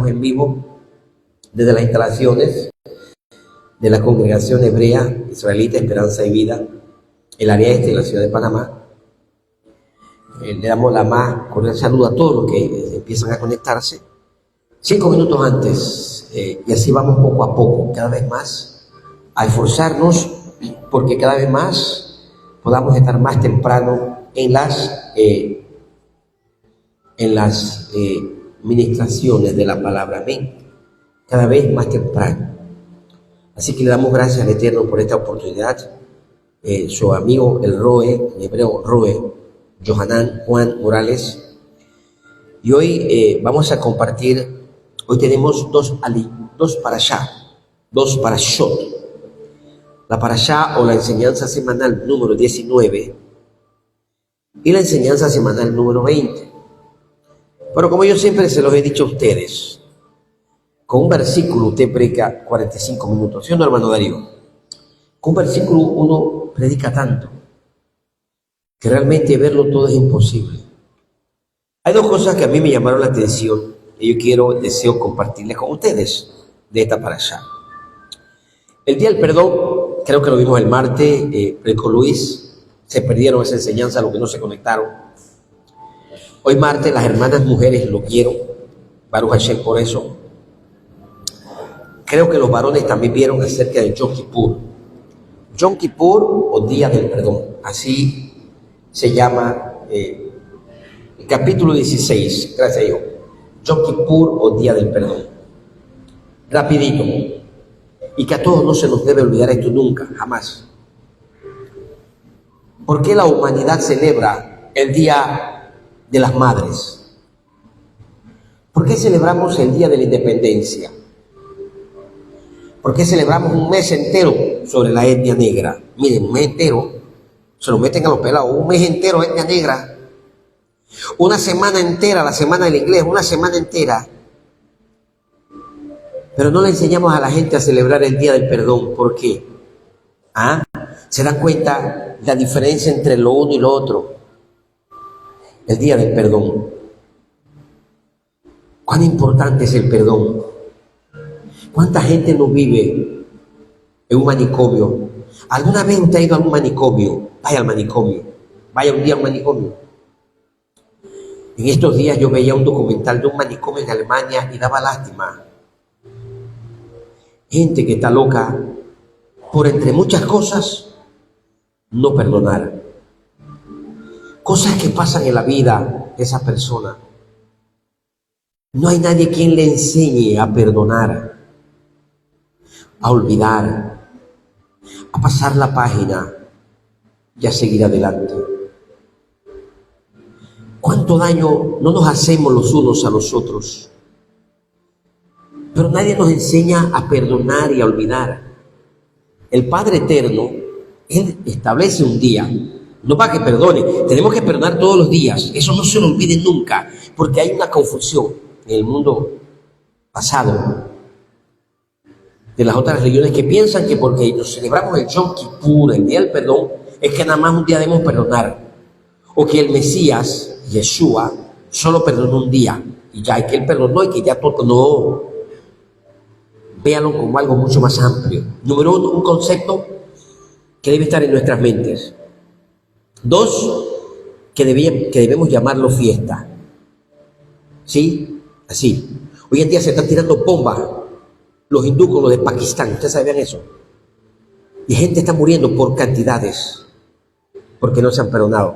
estamos en vivo desde las instalaciones de la Congregación Hebrea Israelita Esperanza y Vida, el área este de la ciudad de Panamá. Le damos la más cordial saludo a todos los que empiezan a conectarse 5 minutos antes, y así vamos poco a poco, cada vez más a esforzarnos porque cada vez más podamos estar más temprano en las ministraciones de la palabra. Amén. Cada vez más temprano. Así que le damos gracias al Eterno por esta oportunidad. Su amigo el Roe, en hebreo Roe, Johanan Juan Morales. Y hoy vamos a compartir, hoy tenemos dos parashot. La parashá o la enseñanza semanal número 19 y la enseñanza semanal número 20. Pero como yo siempre se los he dicho a ustedes, con un versículo usted predica 45 minutos, ¿sí o no, hermano Darío? Con un versículo uno predica tanto que realmente verlo todo es imposible. Hay dos cosas que a mí me llamaron la atención y yo deseo compartirles con ustedes de esta parashá. El día del perdón, creo que lo vimos el martes, predicó Luis, se perdieron esa enseñanza los que no se conectaron. Hoy martes las hermanas mujeres lo quiero, Baruch Hashem por eso. Creo que los varones también vieron acerca de Yom Kippur. Yom Kippur o Día del Perdón, así se llama el capítulo 16, gracias a Dios. Yom Kippur o Día del Perdón. Rapidito. Y que a todos no se nos debe olvidar esto nunca, jamás. ¿Por qué la humanidad celebra el Día de las Madres? ¿Por qué celebramos el Día de la Independencia? ¿Por qué celebramos un mes entero sobre la etnia negra? Miren, un mes entero, se lo meten a los pelados, un mes entero etnia negra. Una semana entera, la semana del inglés, una semana entera. Pero no le enseñamos a la gente a celebrar el Día del Perdón. ¿Por qué? ¿Se dan cuenta la diferencia entre lo uno y lo otro? El Día del Perdón. ¿Cuán importante es el perdón? ¿Cuánta gente no vive en un manicomio? ¿Alguna vez usted ha ido a un manicomio? Vaya al manicomio. Vaya un día a un manicomio. En estos días yo veía un documental de un manicomio en Alemania y daba lástima. Gente que está loca por, entre muchas cosas, no perdonar. Cosas que pasan en la vida de esa persona. No hay nadie quien le enseñe a perdonar, a olvidar, a pasar la página y a seguir adelante. ¿Cuánto daño no nos hacemos los unos a los otros? Pero nadie nos enseña a perdonar y a olvidar. El Padre Eterno, Él establece un día, no para que perdone, tenemos que perdonar todos los días, eso no se lo olviden nunca, porque hay una confusión en el mundo pasado de las otras religiones que piensan que porque nos celebramos el Yom Kippur, el Día del Perdón, es que nada más un día debemos perdonar, o que el Mesías, Yeshua, solo perdonó un día, y ya, y que Él perdonó y que ya todo, no. Véanlo como algo mucho más amplio. Número uno, un concepto que debe estar en nuestras mentes. Dos, que debemos llamarlo fiesta. ¿Sí? Así. Hoy en día se están tirando bombas los hindúes con los de Pakistán. ¿Ustedes sabían eso? Y gente está muriendo por cantidades porque no se han perdonado.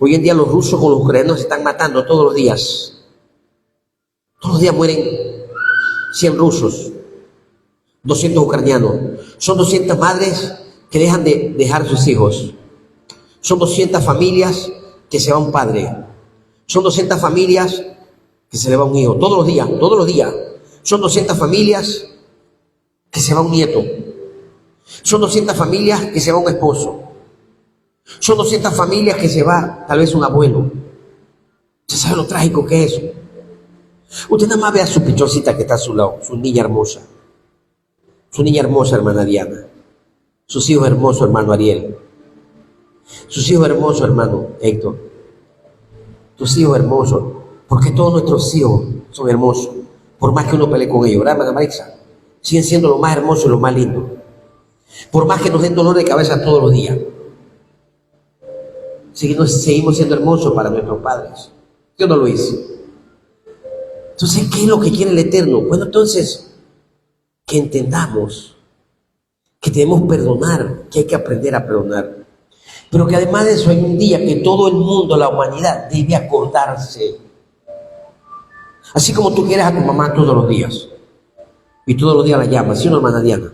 Hoy en día los rusos con los ucranianos se están matando todos los días. Todos los días mueren 100 rusos, 200 ucranianos. Son 200 madres que dejan de dejar sus hijos. Son 200 familias que se va un padre. Son 200 familias que se le va un hijo. Todos los días, todos los días. Son 200 familias que se va un nieto. Son 200 familias que se va un esposo. Son 200 familias que se va tal vez un abuelo. ¿Usted sabe lo trágico que es eso? Usted nada más ve a su pichoncita que está a su lado, su niña hermosa. Su niña hermosa, hermana Diana. Sus hijos hermosos, hermano Ariel. Sus hijos hermosos, hermano Héctor. Tus hijos hermosos. Porque todos nuestros hijos son hermosos. Por más que uno pelee con ellos, ¿verdad, hermana Marixa? Siguen siendo lo más hermoso y lo más lindo. Por más que nos den dolor de cabeza todos los días, seguimos siendo hermosos para nuestros padres. Yo no lo hice. Entonces, ¿qué es lo que quiere el Eterno? Bueno, entonces, que entendamos que debemos perdonar, que hay que aprender a perdonar. Pero que además de eso hay un día que todo el mundo, la humanidad, debe acordarse. Así como tú quieres a tu mamá todos los días. Y todos los días la llamas, ¿sí o no, hermana Diana?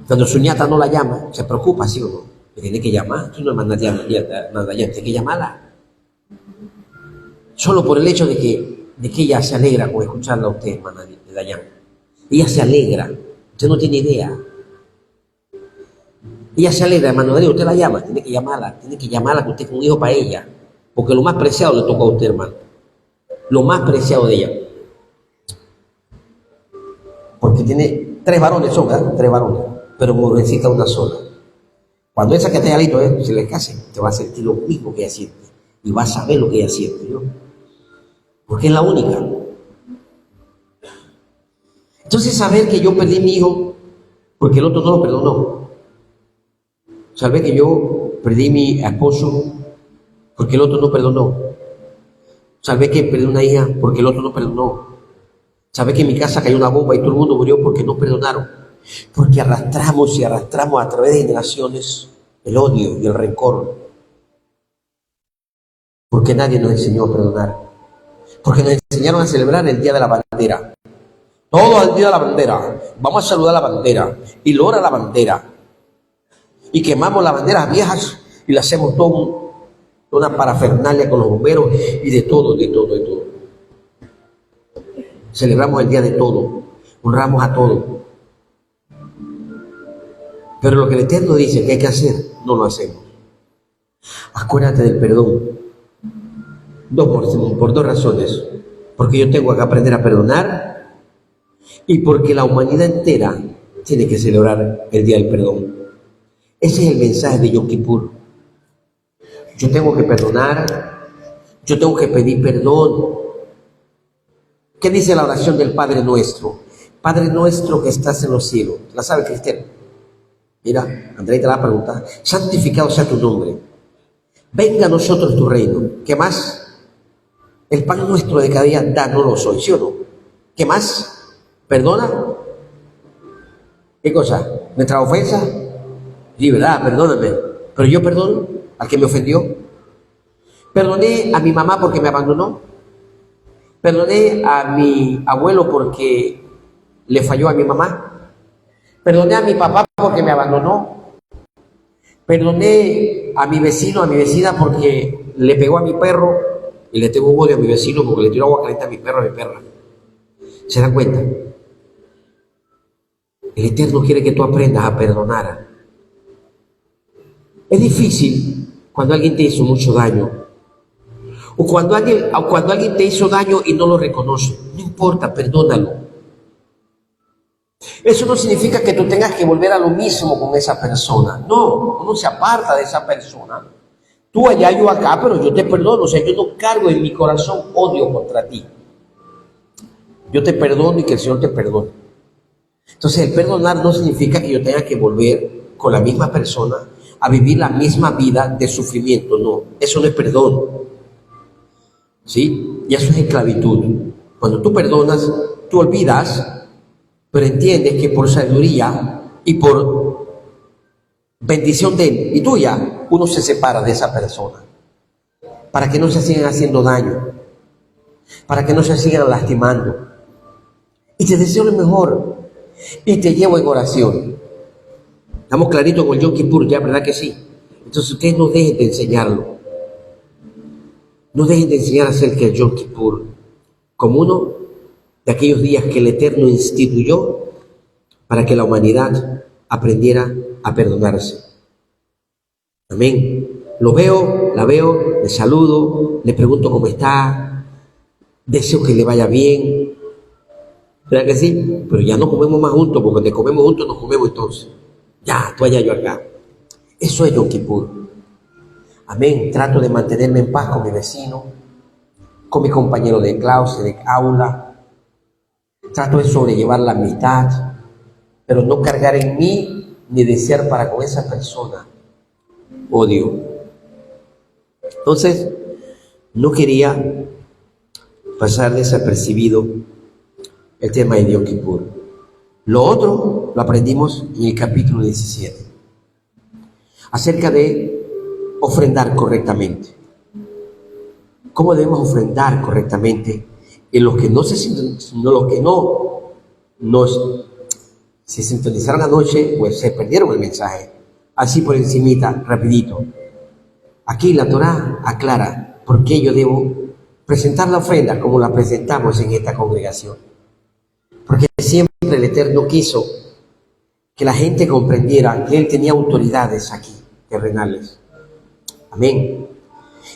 Cuando su nieta no la llama, se preocupa, ¿sí o no? Me tiene que llamar, tú no, hermana Diana, tienes que llamarla. Solo por el hecho de que ella se alegra con escucharla a usted, hermana Diana. Ella se alegra, usted no tiene idea. Ella se alegra, hermano Darío, usted la llama, tiene que llamarla, que usted es un hijo para ella. Porque lo más preciado le toca a usted, hermano. Lo más preciado de ella. Porque tiene 3 varones, son, ¿verdad? 3 varones, pero mujercita una sola. Cuando esa que esté alito se le case, te va a sentir lo mismo que ella siente. Y va a saber lo que ella siente, ¿no? Porque es la única. Entonces, saber que yo perdí a mi hijo porque el otro no lo perdonó. Saber que yo perdí a mi esposo porque el otro no perdonó. Saber que perdí una hija porque el otro no perdonó. Saber que en mi casa cayó una bomba y todo el mundo murió porque no perdonaron. Porque arrastramos y arrastramos a través de generaciones el odio y el rencor. Porque nadie nos enseñó a perdonar. Porque nos enseñaron a celebrar el Día de la Bandera. Todo el Día de la Bandera. Vamos a saludar la bandera. Y lora la bandera. Y quemamos las banderas viejas y le hacemos una parafernalia con los bomberos y de todo. Celebramos el día de todo, honramos a todo. Pero lo que el Eterno dice que hay que hacer, no lo hacemos. Acuérdate del perdón. Por 2 razones. Porque yo tengo que aprender a perdonar y porque la humanidad entera tiene que celebrar el día del perdón. Ese es el mensaje de Yom Kippur. Yo tengo que perdonar, yo tengo que pedir perdón. ¿Qué dice la oración del Padre Nuestro? Padre Nuestro que estás en los cielos. ¿La sabe, Cristian? Mira, Andrés te la pregunta. Santificado sea tu nombre. Venga a nosotros tu reino. ¿Qué más? El pan nuestro de cada día, danos hoy, ¿sí o no? ¿Qué más? ¿Perdona? ¿Qué cosa? ¿Nuestra ofensa? Sí, ¿verdad? Perdóname. Pero yo perdono al que me ofendió. Perdoné a mi mamá porque me abandonó. Perdoné a mi abuelo porque le falló a mi mamá. Perdoné a mi papá porque me abandonó. Perdoné a mi vecino, a mi vecina porque le pegó a mi perro y le tengo odio a mi vecino porque le tiró agua caliente a mi perro, a mi perra. ¿Se dan cuenta? El Eterno quiere que tú aprendas a perdonar. Es difícil cuando alguien te hizo mucho daño. O cuando alguien te hizo daño y no lo reconoce. No importa, perdónalo. Eso no significa que tú tengas que volver a lo mismo con esa persona. No, uno se aparta de esa persona. Tú allá, yo acá, pero yo te perdono. O sea, yo no cargo en mi corazón odio contra ti. Yo te perdono y que el Señor te perdone. Entonces, el perdonar no significa que yo tenga que volver con la misma persona a vivir la misma vida de sufrimiento. No, eso no es perdón. ¿Sí? Y eso es esclavitud. Cuando tú perdonas, tú olvidas, pero entiendes que por sabiduría y por bendición de Él y tuya, uno se separa de esa persona. Para que no se sigan haciendo daño. Para que no se sigan lastimando. Y te deseo lo mejor. Y te llevo en oración. Estamos claritos con el Yom Kippur, ya, ¿verdad que sí? Entonces ustedes no dejen de enseñarlo. No dejen de enseñar acerca del Yom Kippur como uno de aquellos días que el Eterno instituyó para que la humanidad aprendiera a perdonarse. Amén. Lo veo, la veo, le saludo, le pregunto cómo está, deseo que le vaya bien. ¿Verdad que sí? Pero ya no comemos más juntos, porque cuando comemos juntos nos comemos entonces. Ya, tú allá, yo acá. Eso es Yom Kippur. Amén. Trato de mantenerme en paz con mi vecino, con mi compañero de clase, de aula. Trato de sobrellevar la amistad, pero no cargar en mí ni desear para con esa persona odio. Entonces, no quería pasar desapercibido el tema de Yom Kippur. Lo otro lo aprendimos en el capítulo 17, acerca de ofrendar correctamente. ¿Cómo debemos ofrendar correctamente? En los que no se los que no se sintonizaron anoche, pues se perdieron el mensaje. Así por encimita, rapidito. Aquí la Torá aclara por qué yo debo presentar la ofrenda como la presentamos en esta congregación. Porque siempre el Eterno quiso que la gente comprendiera que Él tenía autoridades aquí, terrenales. Amén.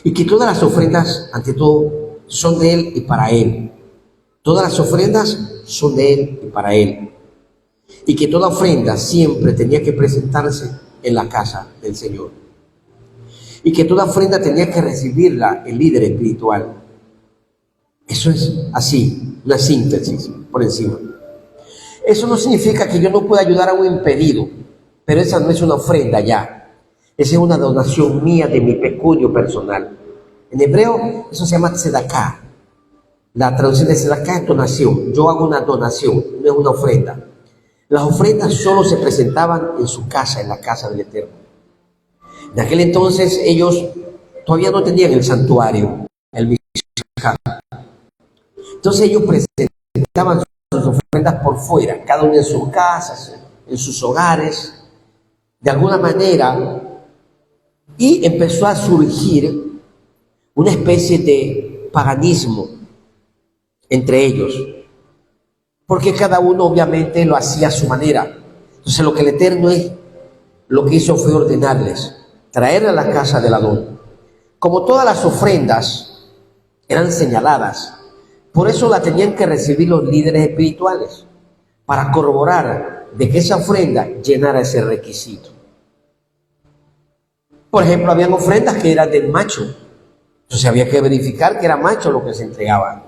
Y que todas las ofrendas, ante todo, son de Él y para Él. Todas las ofrendas son de Él y para Él. Y que toda ofrenda siempre tenía que presentarse en la casa del Señor. Y que toda ofrenda tenía que recibirla el líder espiritual. Eso es así, una síntesis por encima. Eso no significa que yo no pueda ayudar a un impedido, pero esa no es una ofrenda ya. Esa es una donación mía de mi peculio personal. En hebreo eso se llama tzedaká. La traducción de tzedaká es donación. Yo hago una donación, no es una ofrenda. Las ofrendas solo se presentaban en su casa, en la casa del Eterno. En aquel entonces ellos todavía no tenían el santuario, el Mishkan. Entonces ellos presentaban sus ofrendas por fuera, cada uno en sus casas, en sus hogares, de alguna manera, y empezó a surgir una especie de paganismo entre ellos, porque cada uno obviamente lo hacía a su manera. Entonces lo que el Eterno lo que hizo fue ordenarles traer a la casa del Adón. Como todas las ofrendas eran señaladas, por eso la tenían que recibir los líderes espirituales, para corroborar de que esa ofrenda llenara ese requisito. Por ejemplo, habían ofrendas que eran del macho, entonces había que verificar que era macho lo que se entregaba.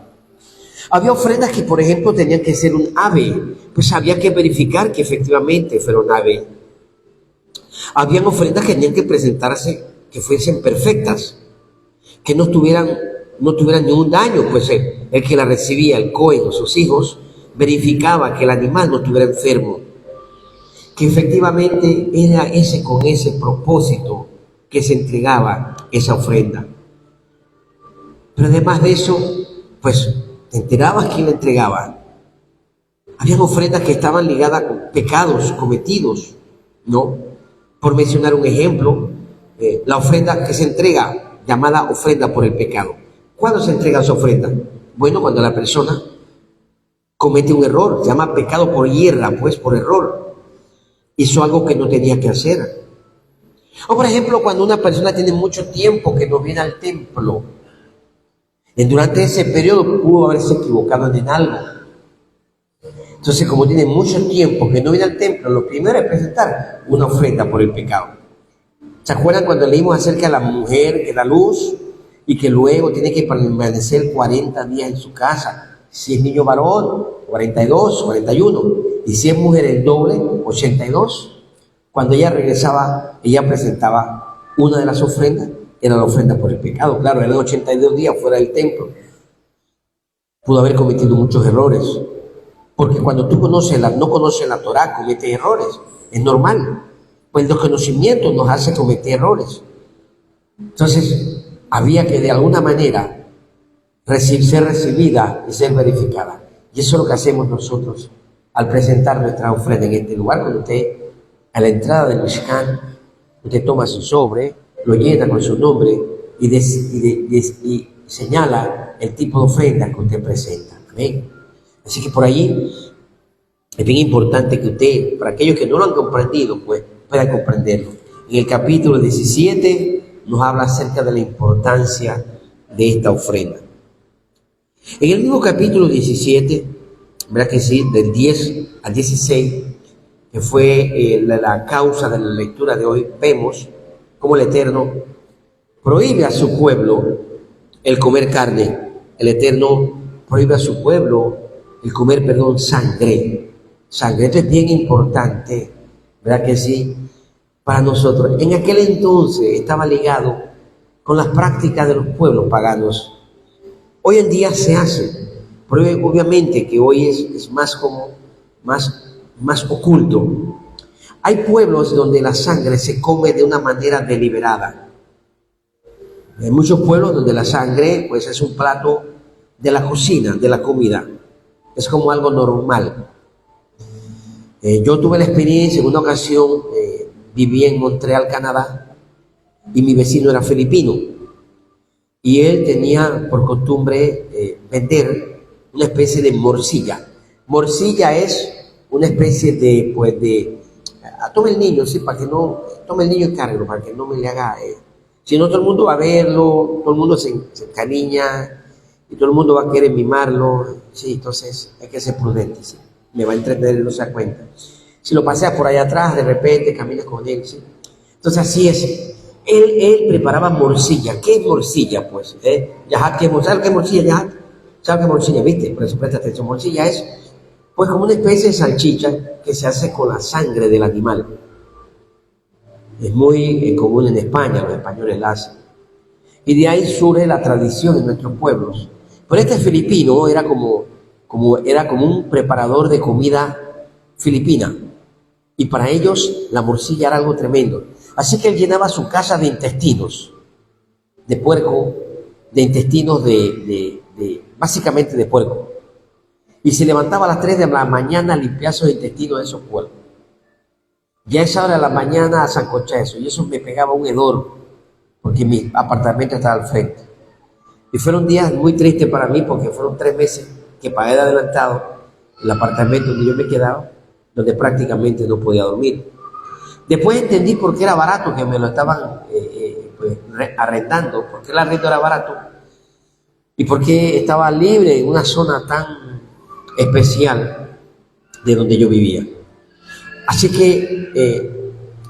Había ofrendas que, por ejemplo, tenían que ser un ave, pues había que verificar que efectivamente fuera un ave. Habían ofrendas que tenían que presentarse, que fuesen perfectas, que no tuvieran ningún daño, pues el que la recibía, el Cohen o sus hijos, verificaba que el animal no estuviera enfermo, que efectivamente era con ese propósito que se entregaba esa ofrenda. Pero además de eso, pues te enterabas quién la entregaba. Habían ofrendas que estaban ligadas con pecados cometidos, ¿no? Por mencionar un ejemplo, la ofrenda que se entrega, llamada ofrenda por el pecado. ¿Cuándo se entrega esa ofrenda? Bueno, cuando la persona comete un error, se llama pecado por hierra, pues por error. Hizo algo que no tenía que hacer. O por ejemplo, cuando una persona tiene mucho tiempo que no viene al templo, durante ese periodo pudo haberse equivocado en algo. Entonces, como tiene mucho tiempo que no viene al templo, lo primero es presentar una ofrenda por el pecado. ¿Se acuerdan cuando leímos acerca de la mujer que da luz y que luego tiene que permanecer 40 días en su casa? Si es niño varón, 42, 41. Y si es mujer, el doble, 82. Cuando ella regresaba, ella presentaba una de las ofrendas, era la ofrenda por el pecado. Claro, eran 82 días fuera del templo. Pudo haber cometido muchos errores. Porque cuando tú no conoces la Torá, cometes errores. Es normal. Pues el desconocimiento nos hace cometer errores. Entonces, había que de alguna manera ser recibida y ser verificada. Y eso es lo que hacemos nosotros al presentar nuestra ofrenda en este lugar. Cuando usted, a la entrada del Mishkan, usted toma su sobre, lo llena con su nombre y señala el tipo de ofrenda que usted presenta. Amén. Así que por ahí es bien importante que usted, para aquellos que no lo han comprendido, pues puedan comprenderlo. En el capítulo 17 nos habla acerca de la importancia de esta ofrenda. En el mismo capítulo 17, ¿verdad que sí? Del 10 al 16, que fue la causa de la lectura de hoy, vemos cómo el Eterno prohíbe a su pueblo el comer carne el Eterno prohíbe a su pueblo el comer, sangre. Sangre, esto es bien importante, ¿verdad que sí? Para nosotros. En aquel entonces estaba ligado con las prácticas de los pueblos paganos. Hoy en día se hace, pero obviamente que hoy es más como, más oculto. Hay pueblos donde la sangre se come de una manera deliberada. Hay muchos pueblos donde la sangre pues es un plato de la cocina, de la comida. Es como algo normal. Yo tuve la experiencia en una ocasión, viví en Montreal, Canadá, y mi vecino era filipino. Y él tenía por costumbre vender una especie de morcilla. Morcilla es una especie de, tome el niño, sí, para que no, tome el niño y cárguelo, para que no me le haga, si no todo el mundo va a verlo, todo el mundo se encariña, y todo el mundo va a querer mimarlo, sí, entonces hay que ser prudente, sí. Me va a entretener y no se da cuenta. Si lo paseas por allá atrás, de repente caminas con él, sí. Entonces así es. Él preparaba morcilla. ¿Qué es morcilla, pues? ¿Sabes qué es morcilla, Yahat? ¿Sabes qué es morcilla? ¿Viste? Por eso presta atención. Morcilla es, pues, como una especie de salchicha que se hace con la sangre del animal. Es muy común en España, los españoles la hacen. Y de ahí surge la tradición en nuestros pueblos. Pero este filipino era como un preparador de comida filipina. Y para ellos la morcilla era algo tremendo. Así que él llenaba su casa de intestinos, de puerco, de intestinos básicamente de puerco. Y se levantaba a las 3 de la mañana a limpiar esos intestinos de esos puercos. Ya a esa hora de la mañana a sancochar eso. Y eso me pegaba un hedor, porque mi apartamento estaba al frente. Y fueron días muy tristes para mí, porque fueron 3 meses que pagué de adelantado el apartamento donde yo me quedaba, donde prácticamente no podía dormir. Después entendí por qué era barato, que me lo estaban arrendando, por qué el arrendo era barato y por qué estaba libre en una zona tan especial de donde yo vivía. Así que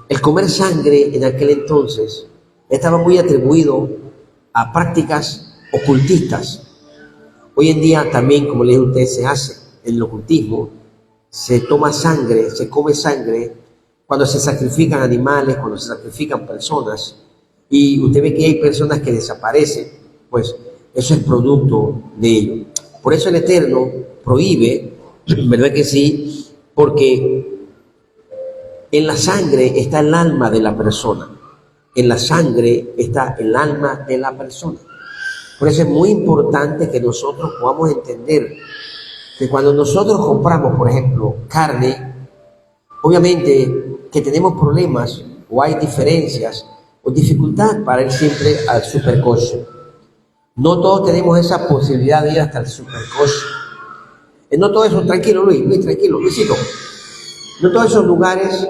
el comer sangre en aquel entonces estaba muy atribuido a prácticas ocultistas. Hoy en día también, como les dije a ustedes, se hace en el ocultismo, se toma sangre, se come sangre cuando se sacrifican animales, cuando se sacrifican personas, y usted ve que hay personas que desaparecen, pues eso es producto de ello. Por eso el Eterno prohíbe, ¿verdad que sí? Porque en la sangre está el alma de la persona. En la sangre está el alma de la persona. Por eso es muy importante que nosotros podamos entender que cuando nosotros compramos, por ejemplo, carne, obviamente que tenemos problemas o hay diferencias o dificultad para ir siempre al supercoche. No todos tenemos esa posibilidad de ir hasta el supercoche. No todo eso, tranquilo Luis, tranquilo, Luisito. No todos esos lugares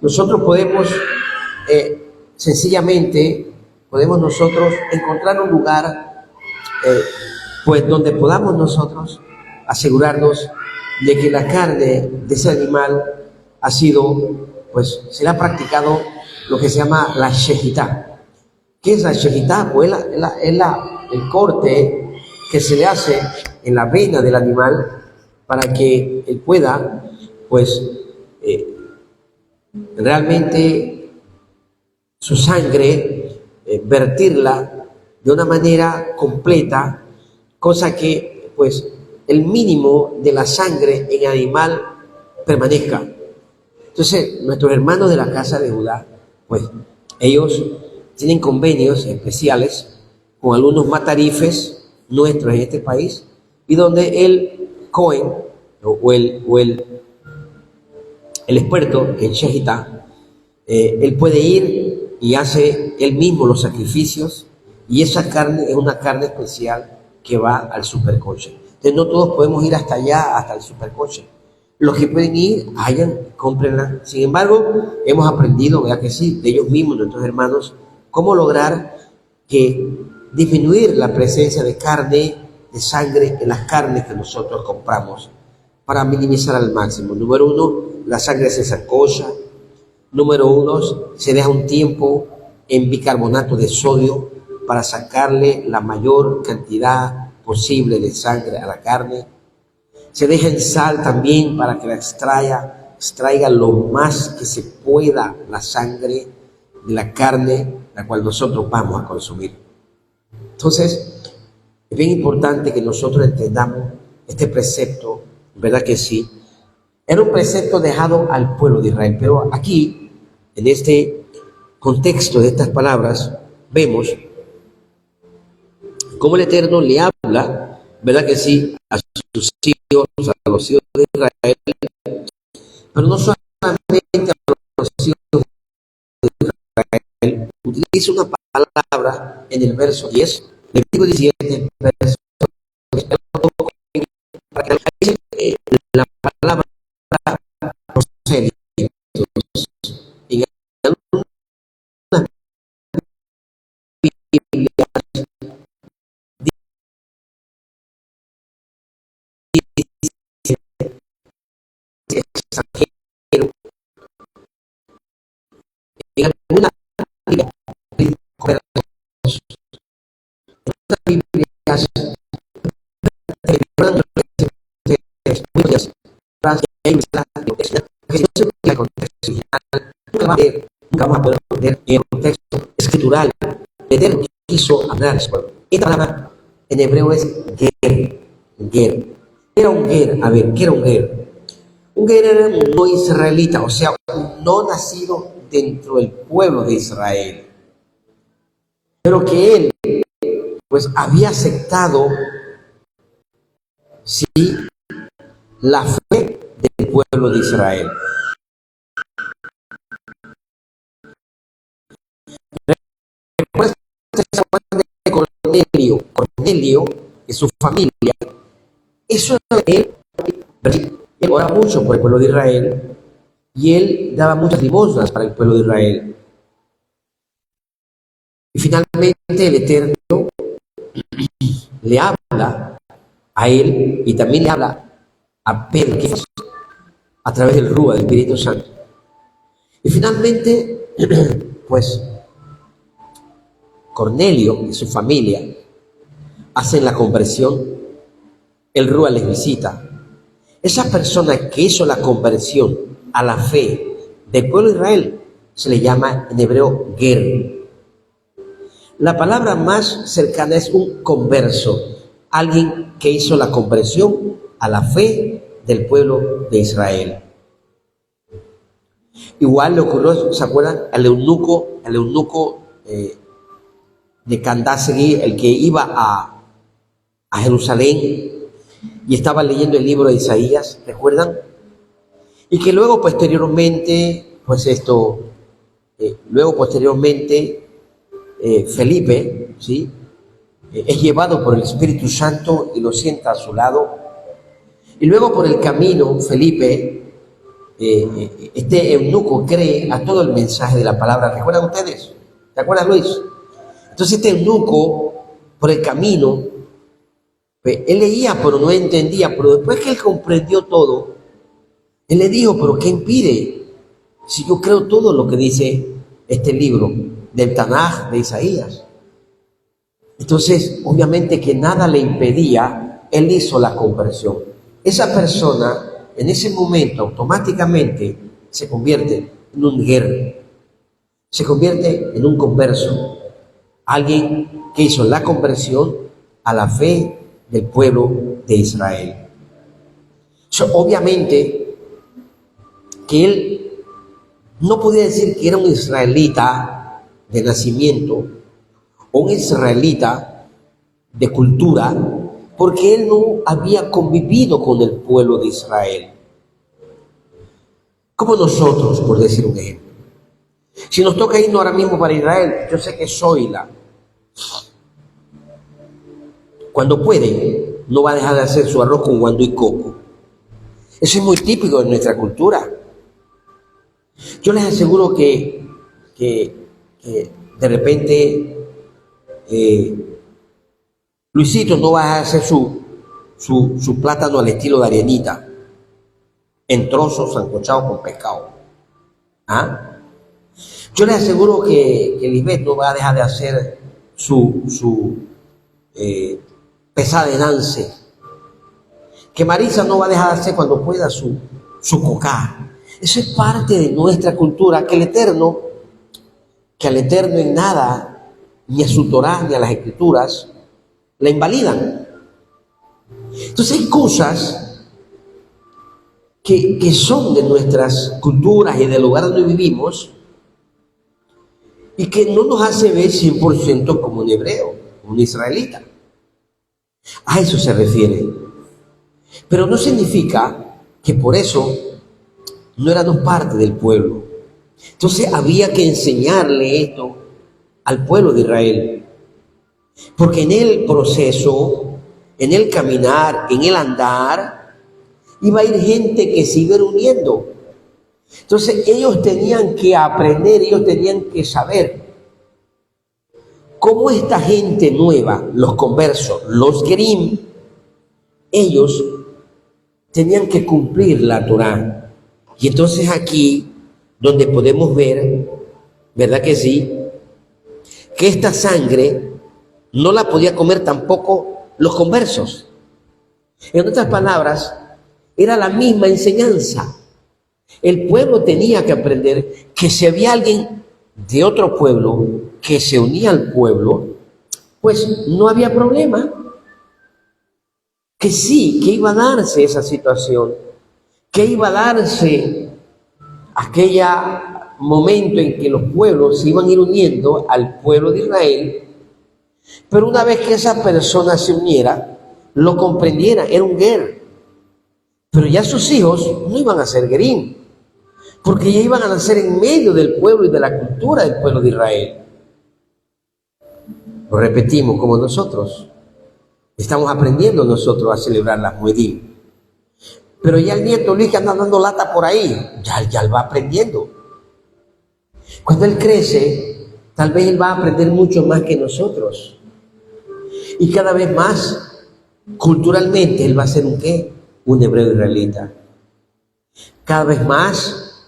nosotros podemos sencillamente nosotros encontrar un lugar pues donde podamos nosotros asegurarnos de que la carne de ese animal ha sido, pues se le ha practicado lo que se llama la shejitá. ¿Qué es la shejitá? Pues el corte que se le hace en la vena del animal para que él pueda, pues, realmente su sangre, vertirla de una manera completa, cosa que, pues, el mínimo de la sangre en el animal permanezca. Entonces, nuestros hermanos de la casa de Judá, pues, ellos tienen convenios especiales con algunos matarifes nuestros en este país, y donde el Cohen o el experto en Shejitá, él puede ir y hace él mismo los sacrificios, y esa carne es una carne especial que va al supercoche. Entonces no todos podemos ir hasta allá, hasta el supercoche. Los que pueden ir, cómprenla. Sin embargo, hemos aprendido, ¿verdad que sí?, de ellos mismos, nuestros hermanos, cómo lograr disminuir la presencia de carne, de sangre en las carnes que nosotros compramos para minimizar al máximo. Número 1, la sangre se sancocha. Número 2, se deja un tiempo en bicarbonato de sodio para sacarle la mayor cantidad posible de sangre a la carne. Se deja en sal también para que la extraiga lo más que se pueda la sangre de la carne, la cual nosotros vamos a consumir. Entonces, es bien importante que nosotros entendamos este precepto, ¿verdad que sí? Era un precepto dejado al pueblo de Israel, pero aquí, en este contexto de estas palabras, vemos cómo el Eterno le habla, ¿verdad que sí?, a sus hijos, a los hijos de Israel, pero no solamente a los hijos de Israel. Utiliza una palabra en el verso 10, Levítico 17, verso 10, la palabra proselitos. En algunas Biblias dice extranjero, en algunas Biblias nunca vamos a poder entender en el contexto escritural. El Eterno quiso hablar. Esta palabra en hebreo es ger. Ger. Era un ger. A ver, ¿qué era un ger? Un ger era un no israelita, o sea, un no nacido dentro del pueblo de Israel, pero que él pues había aceptado sí la fe del pueblo de Israel. De Cornelio y su familia, eso era él. Él oraba mucho por el pueblo de Israel y él daba muchas limosnas para el pueblo de Israel. Y finalmente el Eterno le habla a él y también le habla a Pedro a través del Rúa, del Espíritu Santo. Y finalmente, pues Cornelio y su familia hacen la conversión, el Rúa les visita. Esa persona que hizo la conversión a la fe del pueblo de Israel se le llama en hebreo ger. La palabra más cercana es un converso, alguien que hizo la conversión a la fe del pueblo de Israel. Igual le ocurrió, ¿se acuerdan? Al eunuco de Candásegui, el que iba a Jerusalén y estaba leyendo el libro de Isaías, ¿recuerdan? Y que luego posteriormente, Felipe, ¿sí?, es llevado por el Espíritu Santo y lo sienta a su lado. Y luego por el camino, Felipe, este eunuco cree a todo el mensaje de la palabra. ¿Recuerdan ustedes? ¿Te acuerdas, Luis? Entonces este eunuco, por el camino, él leía pero no entendía, pero después que él comprendió todo, él le dijo, pero ¿qué impide? Si yo creo todo lo que dice este libro del Tanaj de Isaías. Entonces, obviamente que nada le impedía, él hizo la conversión. Esa persona, en ese momento, automáticamente se convierte en un ger, se convierte en un converso, alguien que hizo la conversión a la fe del pueblo de Israel. Obviamente que él no podía decir que era un israelita de nacimiento o un israelita de cultura, porque él no había convivido con el pueblo de Israel. Como nosotros, por decir un ejemplo. Si nos toca irnos ahora mismo para Israel, yo sé que Zoila, cuando puede, no va a dejar de hacer su arroz con guandú y coco. Eso es muy típico de nuestra cultura. Yo les aseguro que de repente Luisito no va a hacer su plátano al estilo de Arianita, en trozos sancochados con pescado. ¿Ah? Yo les aseguro que Lisbeth no va a dejar de hacer su pesada de Nance, que Marisa no va a dejar de hacer cuando pueda su cocá. Eso es parte de nuestra cultura, que al Eterno en nada, ni a su Torá, ni a las Escrituras, la invalidan. Entonces hay cosas que son de nuestras culturas y del lugar donde vivimos y que no nos hace ver 100% como un hebreo, un israelita. A eso se refiere. Pero no significa que por eso no éramos parte del pueblo. Entonces había que enseñarle esto al pueblo de Israel. Porque en el proceso, en el caminar, en el andar, iba a ir gente que se iba uniendo. Entonces ellos tenían que aprender, ellos tenían que saber cómo esta gente nueva, los conversos, los gerim, ellos tenían que cumplir la Torá. Y entonces aquí, donde podemos ver, ¿verdad que sí?, que esta sangre no la podía comer tampoco los conversos. En otras palabras, era la misma enseñanza. El pueblo tenía que aprender que si había alguien de otro pueblo que se unía al pueblo, pues no había problema. Que sí, que iba a darse esa situación, que iba a darse aquel momento en que los pueblos se iban a ir uniendo al pueblo de Israel, pero una vez que esa persona se uniera, lo comprendiera, era un ger, pero ya sus hijos no iban a ser gerim, porque ya iban a nacer en medio del pueblo y de la cultura del pueblo de Israel. Lo repetimos, como nosotros estamos aprendiendo nosotros a celebrar las Moedim, pero ya el nieto Luis que anda dando lata por ahí, ya él va aprendiendo. Cuando él crece, tal vez él va a aprender mucho más que nosotros. Y cada vez más, culturalmente, él va a ser un ¿qué? Un hebreo israelita. Cada vez más,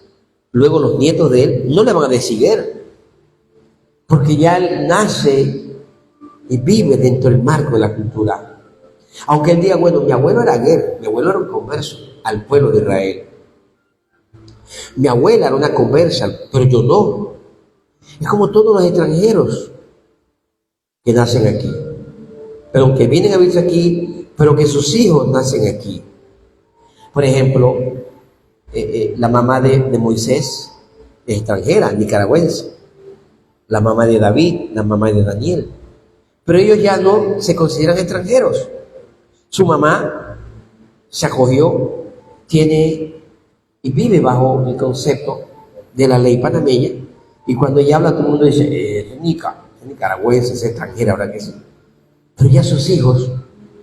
luego los nietos de él no le van a decir, porque ya él nace y vive dentro del marco de la cultura. Aunque él diga, bueno, mi abuelo era ger, mi abuelo era un converso al pueblo de Israel. Mi abuela era una conversa, pero yo no. Es como todos los extranjeros que nacen aquí, pero que vienen a vivir aquí, pero que sus hijos nacen aquí. Por ejemplo, la mamá de Moisés es extranjera, nicaragüense. La mamá de David, la mamá de Daniel. Pero ellos ya no se consideran extranjeros. Su mamá se acogió, tiene y vive bajo el concepto de la ley panameña, y cuando ella habla todo el mundo dice, es nicaragüense, es extranjera, ahora que sí. Pero ya sus hijos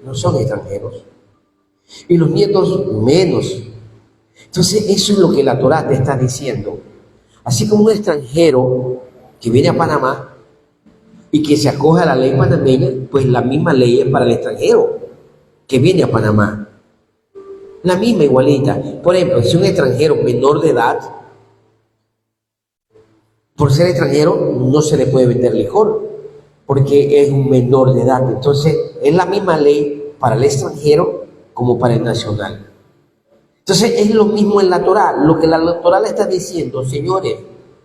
no son extranjeros, y los nietos menos. Entonces eso es lo que la Torá te está diciendo. Así como un extranjero que viene a Panamá y que se acoge a la ley panameña, pues la misma ley es para el extranjero que viene a Panamá. La misma igualita. Por ejemplo, si un extranjero menor de edad, por ser extranjero no se le puede vender licor, porque es un menor de edad. Entonces, es la misma ley para el extranjero como para el nacional. Entonces, es lo mismo en la Torá. Lo que la Torá le está diciendo, señores,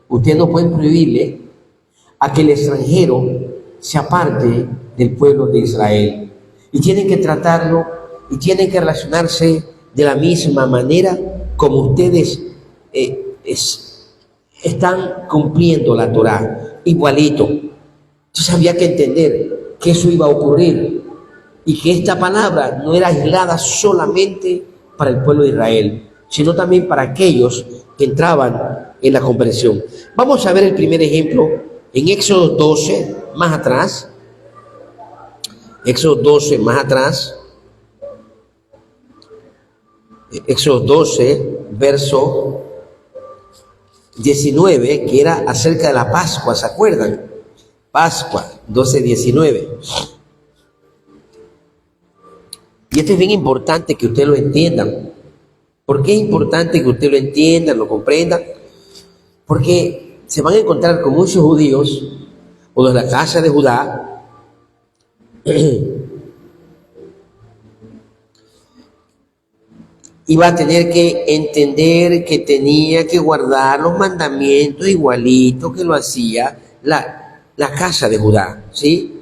ustedes no pueden prohibirle a que el extranjero se aparte del pueblo de Israel. Y tienen que tratarlo y tienen que relacionarse de la misma manera como ustedes están cumpliendo la Torá, igualito. Entonces había que entender que eso iba a ocurrir y que esta palabra no era aislada solamente para el pueblo de Israel, sino también para aquellos que entraban en la conversión. Vamos a ver el primer ejemplo en Éxodo 12, más atrás. Éxodo 12, más atrás. Éxodo 12, verso 19, que era acerca de la Pascua, ¿se acuerdan? Pascua, 12, 19. Y esto es bien importante que ustedes lo entiendan. ¿Por qué es importante que ustedes lo entiendan, lo comprendan? Porque se van a encontrar con muchos judíos o de la casa de Judá iba a tener que entender que tenía que guardar los mandamientos igualito que lo hacía la casa de Judá, ¿sí?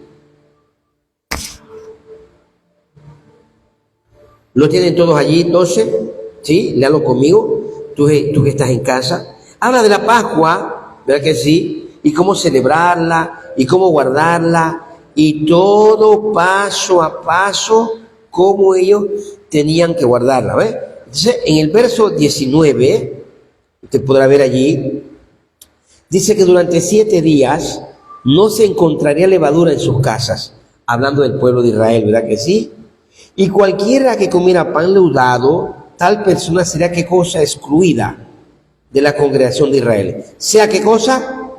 ¿Lo tienen todos allí entonces? ¿Sí? Léalo conmigo, tú que estás en casa. Habla de la Pascua, ¿verdad que sí? Y cómo celebrarla, y cómo guardarla, y todo paso a paso, cómo ellos tenían que guardarla, ¿ves? Entonces, en el verso 19, usted podrá ver allí, dice que durante 7 días no se encontraría levadura en sus casas, hablando del pueblo de Israel, ¿verdad que sí? Y cualquiera que comiera pan leudado, tal persona será, ¿qué cosa? Excluida de la congregación de Israel. ¿Sea qué cosa?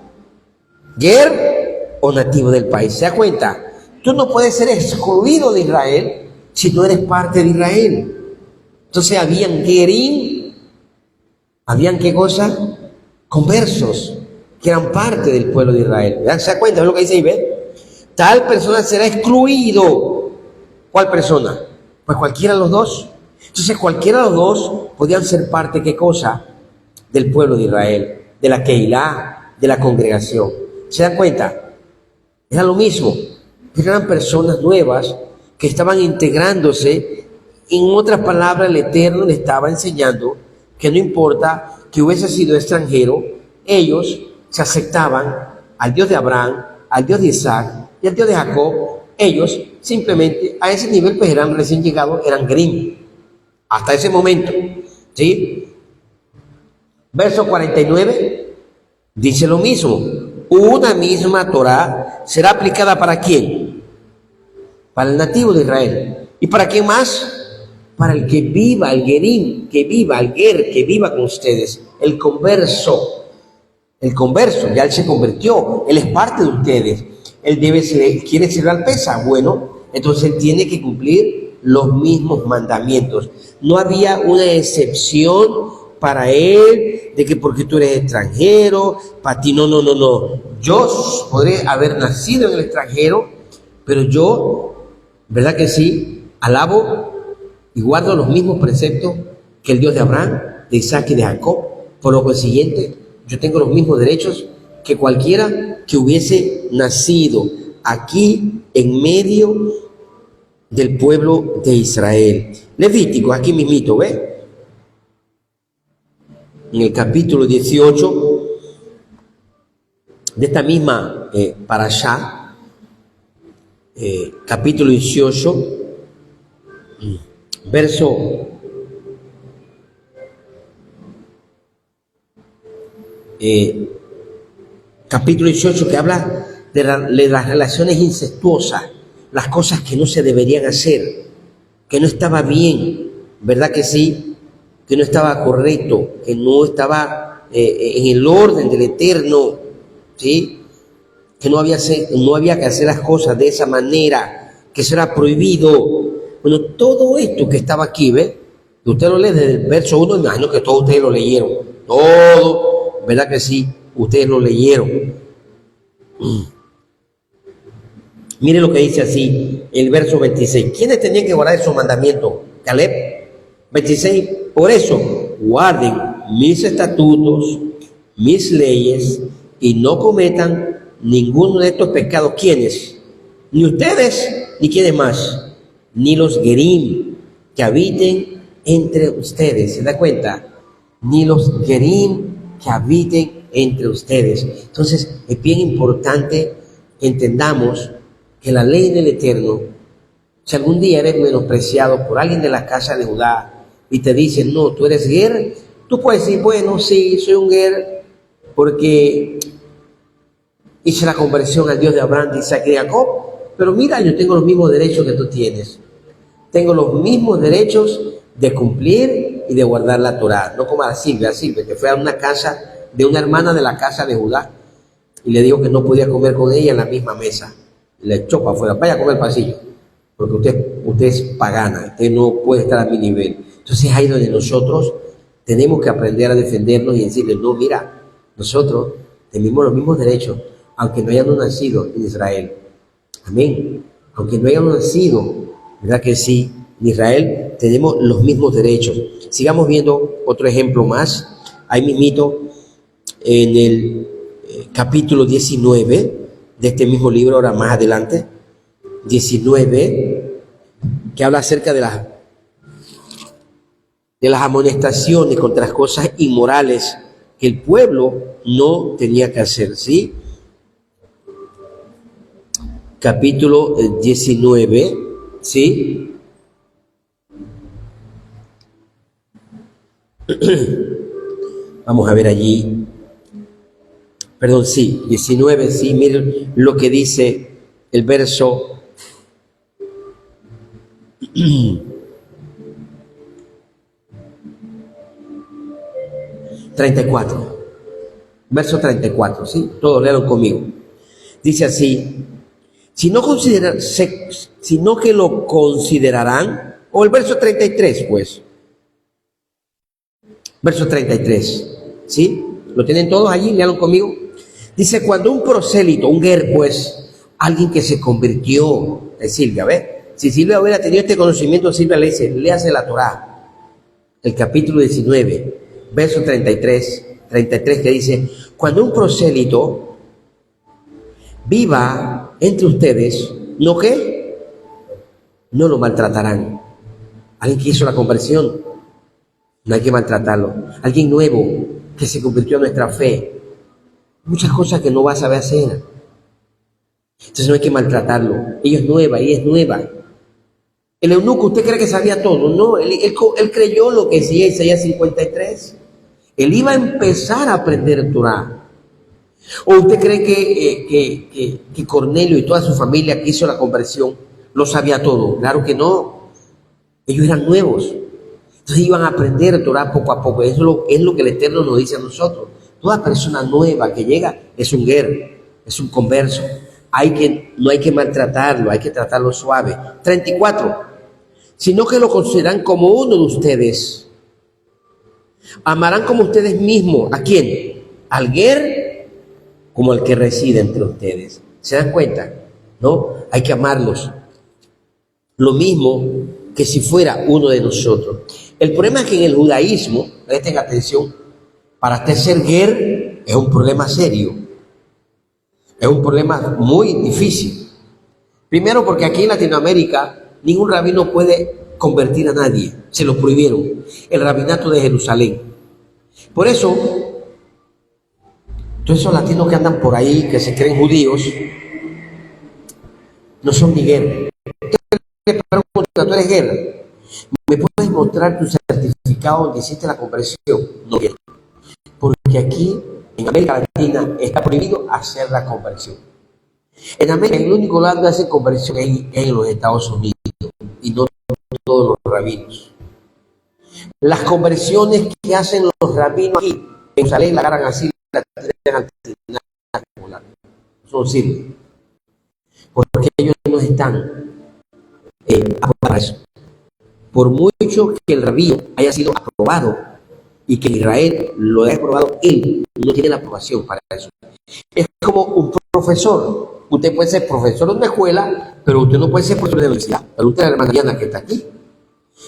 Ger o nativo del país. ¿Se da cuenta? Tú no puedes ser excluido de Israel si no eres parte de Israel. Entonces habían gerim, habían qué cosa? Conversos, que eran parte del pueblo de Israel. ¿Se da cuenta? ¿Ves lo que dice ahí? ¿Ves? Tal persona será excluido. ¿Cuál persona? Pues cualquiera de los dos. Entonces cualquiera de los dos podían ser parte, ¿qué cosa? Del pueblo de Israel, de la Keilah, de la congregación. ¿Se dan cuenta? Era lo mismo, pero eran personas nuevas que estaban integrándose. En otras palabras, el Eterno le estaba enseñando que no importa que hubiese sido extranjero, ellos se aceptaban al Dios de Abraham, al Dios de Isaac y al Dios de Jacob. Ellos simplemente a ese nivel pues eran recién llegados, eran grim, hasta ese momento, ¿sí? Verso 49 dice lo mismo. Una misma Torah será aplicada ¿para quién? Para el nativo de Israel. ¿Y para quién más? Para el que viva, el gerim, que viva, el ger, que viva con ustedes, el converso. El converso, ya él se convirtió, él es parte de ustedes. Él quiere celebrar Pesaj, bueno, entonces él tiene que cumplir los mismos mandamientos. No había una excepción para él de que porque tú eres extranjero, para ti no. Yo podré haber nacido en el extranjero, pero yo, ¿verdad que sí? Alabo y guardo los mismos preceptos que el Dios de Abraham, de Isaac y de Jacob. Por lo consiguiente, yo tengo los mismos derechos que cualquiera que hubiese nacido aquí en medio del pueblo de Israel. Levítico, aquí mismito, ¿ve? En el capítulo 18 de esta misma parashá, capítulo 18, verso capítulo 18, que habla de las relaciones incestuosas, las cosas que no se deberían hacer, que no estaba bien, ¿verdad que sí? Que no estaba correcto, que no estaba en el orden del Eterno, ¿sí? Que no había que hacer las cosas de esa manera, que eso era prohibido. Bueno, todo esto que estaba aquí, ¿ve? Usted lo lee desde el verso 1, imagino que todos ustedes lo leyeron, todo, ¿verdad que sí? Ustedes lo leyeron. Mire lo que dice así el verso 26. ¿Quiénes tenían que guardar esos mandamientos? Caleb. 26. Por eso, guarden mis estatutos, mis leyes, y no cometan ninguno de estos pecados. ¿Quiénes? Ni ustedes, ni quiénes más, ni los gerim que habiten entre ustedes. ¿Se da cuenta? Ni los gerim que habiten entre ustedes. Entonces, es bien importante que entendamos que la ley del Eterno, si algún día eres menospreciado por alguien de la casa de Judá y te dicen, no, tú eres ger, tú puedes decir, bueno, sí, soy un ger porque hice la conversión al Dios de Abraham, de Isaac y de Jacob, pero mira, yo tengo los mismos derechos que tú tienes. Tengo los mismos derechos de cumplir y de guardar la Torá. No como a Silvia, que fue a una casa de una hermana de la casa de Judá y le dijo que no podía comer con ella en la misma mesa. Le echó para afuera, vaya a comer pasillo, porque usted es pagana, usted no puede estar a mi nivel. Entonces ahí donde nosotros tenemos que aprender a defendernos y decirle, no, mira, nosotros tenemos los mismos derechos, aunque no hayamos nacido en Israel. Amén. Aunque no hayamos nacido, ¿verdad que sí? En Israel, tenemos los mismos derechos. Sigamos viendo otro ejemplo más. Ahí mismito, en el capítulo 19 de este mismo libro, ahora más adelante, 19, que habla acerca de las amonestaciones contra las cosas inmorales que el pueblo no tenía que hacer, ¿sí? Capítulo 19, ¿sí? Vamos a ver allí. Perdón, sí, 19, sí, miren lo que dice el verso 34. Verso 34, ¿sí? Todos léanlo conmigo. Dice así: sino que lo considerarán, o el verso 33, pues. Verso 33, ¿sí? ¿Lo tienen todos allí? Léanlo conmigo. Dice: cuando un prosélito, un ger, pues, alguien que se convirtió, es Silvia, ¿ves? Si Silvia hubiera tenido este conocimiento, Silvia le dice: léase la Torá, el capítulo 19, verso 33, que dice: cuando un prosélito viva entre ustedes, ¿no qué? No lo maltratarán. Alguien que hizo la conversión, no hay que maltratarlo. Alguien nuevo que se convirtió en nuestra fe, muchas cosas que no va a saber hacer. Entonces no hay que maltratarlo. Ella es nueva, ella es nueva. El eunuco, ¿usted cree que sabía todo? No, él creyó lo que decía Isaías 53. Él iba a empezar a aprender Torah. ¿O usted cree que Cornelio y toda su familia que hizo la conversión lo sabía todo? Claro que no. Ellos eran nuevos. Entonces iban a aprender Torah poco a poco. Eso es lo que el Eterno nos dice a nosotros. Toda persona nueva que llega es un ger, es un converso. No hay que maltratarlo, hay que tratarlo suave. 34. Sino que lo consideran como uno de ustedes. Amarán como ustedes mismos. ¿A quién? Al ger, como al que reside entre ustedes. ¿Se dan cuenta? ¿No? Hay que amarlos. Lo mismo que si fuera uno de nosotros. El problema es que en el judaísmo, presten atención, para usted ser ger es un problema serio. Es un problema muy difícil. Primero porque aquí en Latinoamérica ningún rabino puede convertir a nadie. Se lo prohibieron. El rabinato de Jerusalén. Por eso, todos esos latinos que andan por ahí, que se creen judíos, no son ni ger. Tú eres ger. ¿Me puedes mostrar tu certificado donde hiciste la conversión? No quiero. Porque aquí, en América Latina, está prohibido hacer la conversión. En América, el único lado donde hacen conversión es en los Estados Unidos. Y no todos los rabinos. Las conversiones que hacen los rabinos aquí, en Jerusalén, la agarran así, la tiran al no sirve. Porque ellos no están para eso. Por mucho que el rabino haya sido aprobado y que en Israel lo haya aprobado, él no tiene la aprobación para eso. Es como un profesor. Usted puede ser profesor de una escuela, pero usted no puede ser profesor de la universidad. Pregúntale a la hermana Diana que está aquí.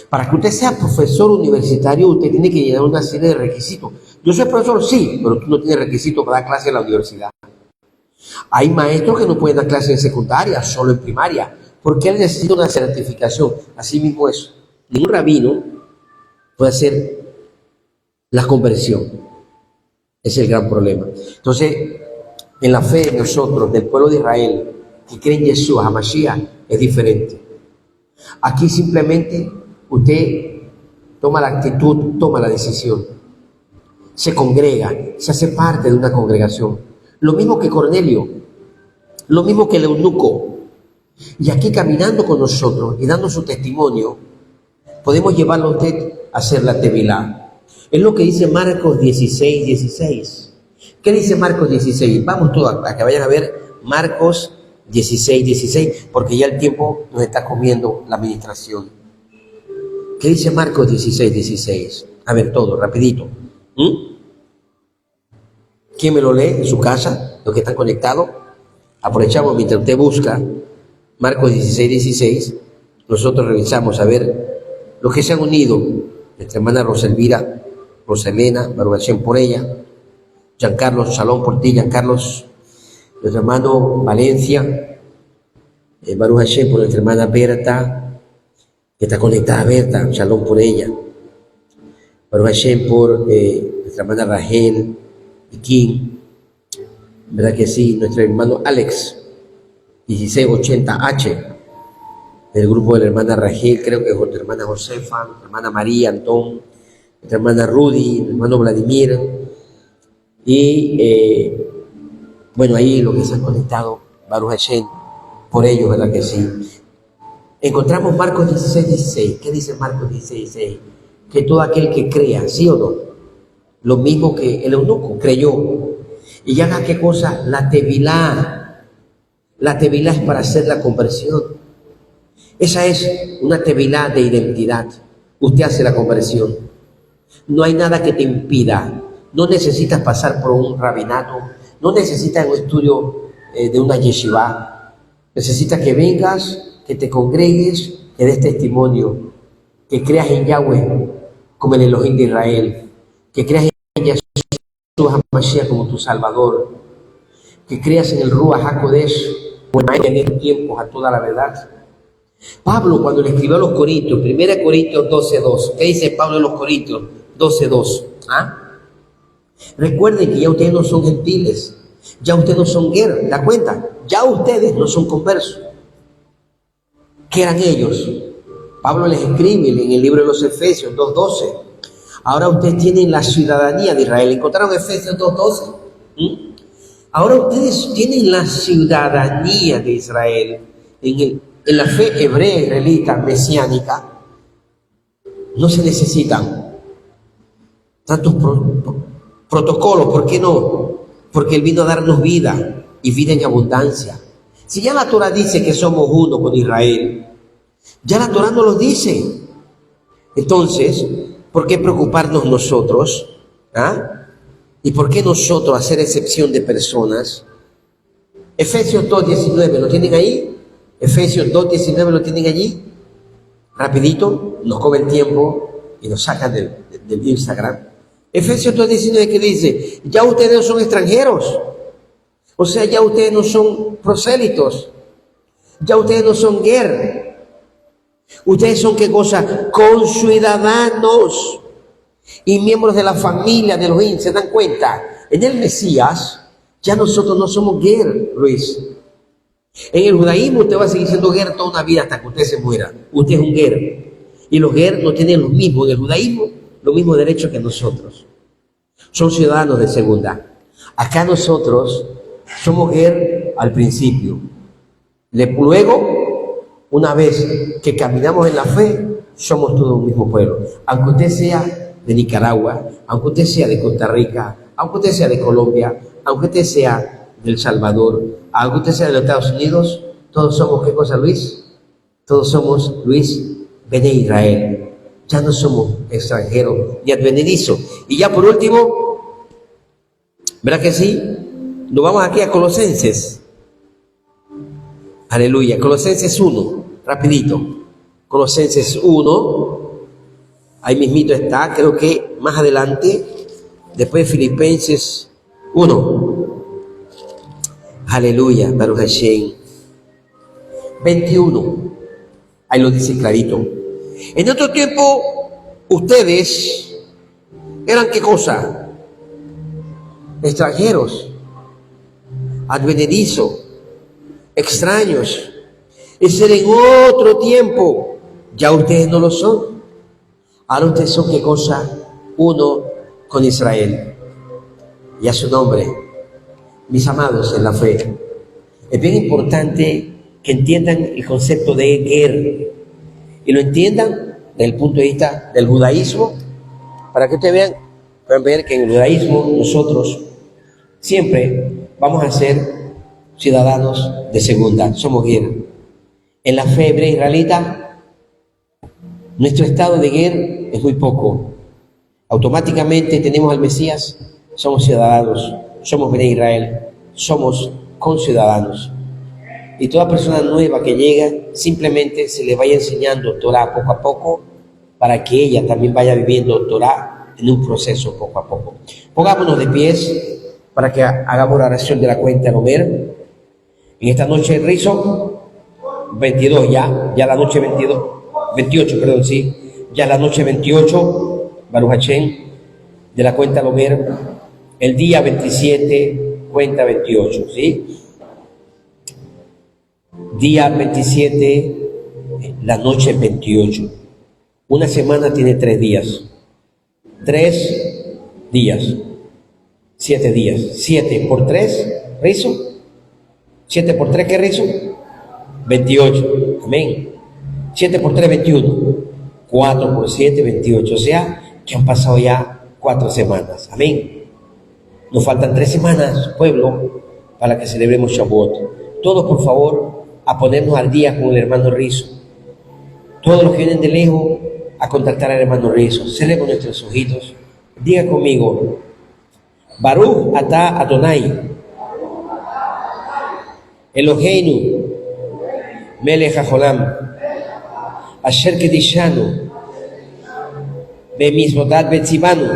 Para que usted sea profesor universitario, usted tiene que llenar una serie de requisitos. Yo soy profesor, sí, pero tú no tienes requisitos para dar clase en la universidad. Hay maestros que no pueden dar clase en secundaria, solo en primaria, porque él necesita una certificación. Así mismo es. Ningún rabino puede hacer la conversión. Ese es el gran problema. Entonces, en la fe de nosotros, del pueblo de Israel, que cree en Yeshua, HaMashiach, es diferente. Aquí simplemente usted toma la actitud, toma la decisión. Se congrega, se hace parte de una congregación. Lo mismo que Cornelio, lo mismo que el eunuco. Y aquí caminando con nosotros y dando su testimonio, podemos llevarlo a usted a hacer la tevilá. Es lo que dice Marcos 16. ¿Qué dice Marcos 16? Vamos todos a que vayan a ver Marcos 16, porque ya el tiempo nos está comiendo la administración. ¿Qué dice Marcos 16? A ver, todo, rapidito. ¿Quién me lo lee en su casa? Los que están conectados. Aprovechamos mientras usted busca Marcos 16. Nosotros revisamos a ver los que se han unido, nuestra hermana Roselvira, Roselena, Baruch Hashem por ella, Giancarlos, shalom por ti, Giancarlos, nuestro hermano Valencia, Baruch Hashem por nuestra hermana Berta, que está conectada a Berta, shalom por ella, Baruch Hashem por nuestra hermana Rachel y Kim, ¿verdad que sí? Nuestro hermano Alex, 1680H, del grupo de la hermana Rachel, creo que es nuestra hermana Josefa, nuestra hermana María, Antón, nuestra hermana Rudy, mi hermano Vladimir, y bueno, ahí los que se han conectado, Baruch Hashem, por ellos, ¿verdad que sí? Encontramos Marcos 16:16. ¿Qué dice Marcos 16:16? Que todo aquel que crea, ¿sí o no? Lo mismo que el eunuco creyó. Y haga qué cosa, la tevilá. La tevilá es para hacer la conversión. Esa es una tevilá de identidad. Usted hace la conversión. No hay nada que te impida. No necesitas pasar por un rabinato. No necesitas un estudio de una yeshiva. Necesitas que vengas, que te congregues, que des testimonio, que creas en Yahweh como el Elohim de Israel, que creas en Yeshua HaMashiach como tu Salvador, que creas en el Ruach HaKodesh como el Maestro en estos tiempos a toda la verdad. Pablo, cuando le escribió a los Corintios, 1 Corintios 12:2, ¿qué dice Pablo en los Corintios 12:2? Recuerden que ya ustedes no son gentiles, ya ustedes no son ger, ¿da cuenta? Ya ustedes no son conversos. ¿Qué eran ellos? Pablo les escribe en el libro de los Efesios 2:12. Ahora ustedes tienen la ciudadanía de Israel. ¿Encontraron Efesios 2:12? Ahora ustedes tienen la ciudadanía de Israel. En la fe hebrea, israelita, mesiánica, no se necesitan tantos protocolos. ¿Por qué no? Porque Él vino a darnos vida y vida en abundancia. Si ya la Torah dice que somos uno con Israel, ya la Torah nos lo dice. Entonces, ¿por qué preocuparnos nosotros? ¿Y por qué nosotros hacer excepción de personas? Efesios 2:19, ¿lo tienen ahí? Efesios 2:19, ¿lo tienen allí? Rapidito, nos come el tiempo y nos sacan del Instagram. Efesios 2:19, ¿qué dice? Ya ustedes no son extranjeros. O sea, ya ustedes no son prosélitos. Ya ustedes no son ger. Ustedes son, ¿qué cosa? Conciudadanos y miembros de la familia de Elohim. ¿Se dan cuenta? En el Mesías, ya nosotros no somos ger, Luis. En el judaísmo usted va a seguir siendo ger toda una vida hasta que usted se muera. Usted es un ger. Y los ger no tienen los mismos, en el judaísmo, los mismos derechos que nosotros. Son ciudadanos de segunda. Acá nosotros somos ger al principio. Luego, una vez que caminamos en la fe, somos todo un mismo pueblo. Aunque usted sea de Nicaragua, aunque usted sea de Costa Rica, aunque usted sea de Colombia, aunque usted sea de El Salvador, aunque usted sea de los Estados Unidos, todos somos, ¿qué cosa, Luis? Todos somos, Luis, Bene Israel. Ya no somos extranjeros ni advenedizos. Y ya por último, ¿verdad que sí? Nos vamos aquí a Colosenses. Aleluya. Colosenses 1, rapidito. Colosenses 1, ahí mismito está, creo que más adelante, después Filipenses 1. Aleluya, Baruch Hashem. 21, ahí lo dice clarito. En otro tiempo, ustedes eran, ¿qué cosa? Extranjeros, advenedizos, extraños. Ese era en otro tiempo. Ya ustedes no lo son. Ahora ustedes son, ¿qué cosa? Uno con Israel. Y a su nombre, mis amados en la fe, es bien importante que entiendan el concepto de ger y lo entiendan desde el punto de vista del judaísmo, para que ustedes puedan ver que en el judaísmo nosotros siempre vamos a ser ciudadanos de segunda, somos ger. En la fe hebrea israelita, nuestro estado de ger es muy poco. Automáticamente tenemos al Mesías, somos ciudadanos, somos Bnei Israel, somos conciudadanos. Y toda persona nueva que llega, simplemente se le vaya enseñando Torah poco a poco, para que ella también vaya viviendo Torah en un proceso poco a poco. Pongámonos de pies para que hagamos la oración de la cuenta del Omer. En esta noche el rizo 22 ya la noche 22, 28, perdón, sí, ya la noche 28, Baruch Hashem, de la cuenta del Omer, el día 27, cuenta 28, ¿sí? Día 27, la noche 28. Una semana tiene 3 días. 3 días. 7 días. 7 por 3, rizo. 7 por 3, ¿qué rizo? 28. Amén. 7 por 3, 21. 4 por 7, 28. O sea, que han pasado ya 4 semanas. Amén. Nos faltan 3 semanas, pueblo, para que celebremos Shavuot. Todos, por favor, a ponernos al día con el hermano Rizo. Todos los que vienen de lejos, a contactar al hermano Rizo. Cerremos nuestros ojitos. Diga conmigo: Baruch atah Adonai Eloheinu melech haolam asher kedishanu bemitzvotat betzivanu.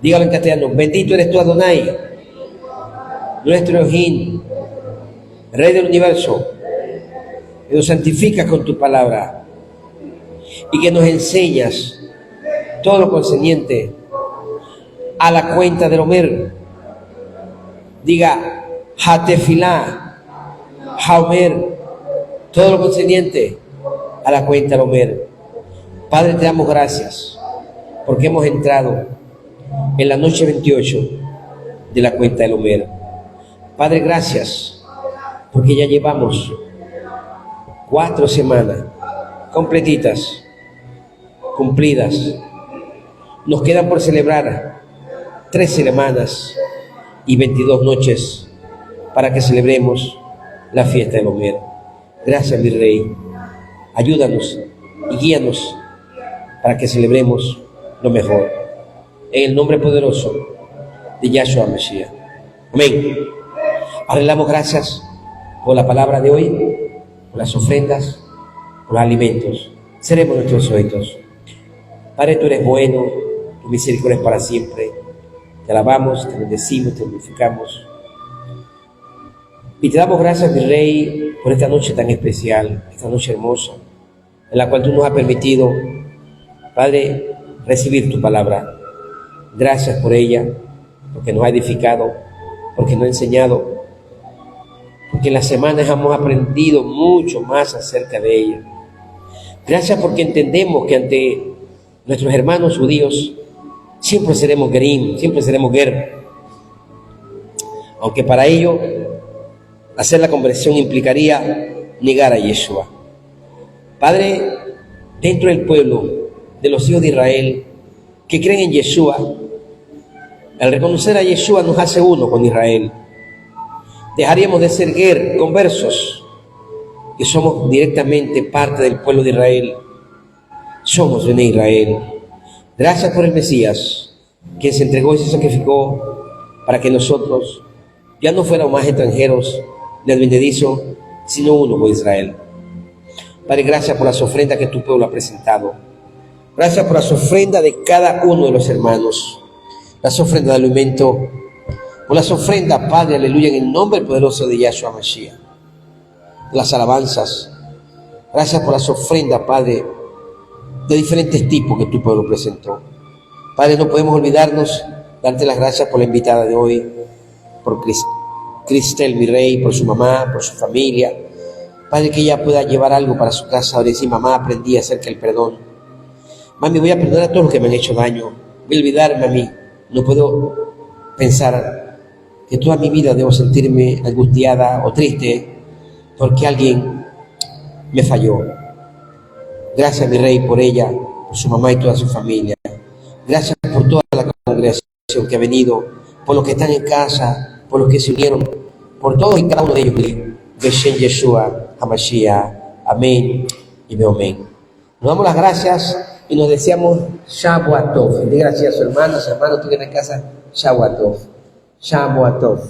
Dígalo en castellano: bendito eres tú, Adonai, nuestro Elohim, Rey del universo, que nos santifica con tu palabra y que nos enseñas todo lo concerniente a la cuenta del Omer. Diga Hatefilá, Haomer, todo lo concerniente a la cuenta del Omer. Padre, te damos gracias porque hemos entrado en la noche 28 de la cuenta del Omer. Padre, gracias porque ya llevamos 4 semanas completitas, cumplidas. Nos quedan por celebrar 3 semanas y 22 noches para que celebremos la fiesta del Omer. Gracias, mi Rey. Ayúdanos y guíanos para que celebremos lo mejor. En el nombre poderoso de Yahshua Mashiach. Amén. Ahora le damos gracias por la palabra de hoy, por las ofrendas, por los alimentos. Cerremos nuestros oídos. Padre, tú eres bueno, tu misericordia es para siempre. Te alabamos, te bendecimos, te glorificamos. Y te damos gracias, mi Rey, por esta noche tan especial, esta noche hermosa, en la cual tú nos has permitido, Padre, recibir tu palabra. Gracias por ella, porque nos ha edificado, porque nos ha enseñado, porque en las semanas hemos aprendido mucho más acerca de ella. Gracias porque entendemos que ante nuestros hermanos judíos siempre seremos gerim, siempre seremos ger. Aunque para ello hacer la conversión implicaría negar a Yeshua. Padre, dentro del pueblo de los hijos de Israel que creen en Yeshua, al reconocer a Yeshua nos hace uno con Israel. Dejaríamos de ser ger, conversos, y somos directamente parte del pueblo de Israel. Somos de Israel. Gracias por el Mesías, quien se entregó y se sacrificó para que nosotros ya no fuéramos más extranjeros del benedizo, sino uno con Israel. Padre, gracias por las ofrendas que tu pueblo ha presentado. Gracias por las ofrendas de cada uno de los hermanos. Las ofrendas de alimento, por las ofrendas, Padre, aleluya, en el nombre poderoso de Yahshua Mashiach. Las alabanzas. Gracias por las ofrendas, Padre, de diferentes tipos que tu pueblo presentó. Padre, no podemos olvidarnos, darte las gracias por la invitada de hoy, por Cristel, mi Rey, por su mamá, por su familia. Padre, que ella pueda llevar algo para su casa. Ahora decir: mamá, aprendí acerca del perdón. Mami, voy a perdonar a todos los que me han hecho daño. Voy a olvidarme a mí. No puedo pensar que toda mi vida debo sentirme angustiada o triste porque alguien me falló. Gracias, mi Rey, por ella, por su mamá y toda su familia. Gracias por toda la congregación que ha venido, por los que están en casa, por los que se unieron, por todos y cada uno de ellos. Beshem Yeshua HaMashiach. Amén y amén. Nos damos las gracias y nos deseamos Shavuot Tov. Gracias, hermanos, tú que estás en casa, Shavuot Tov. Shavuot Tov.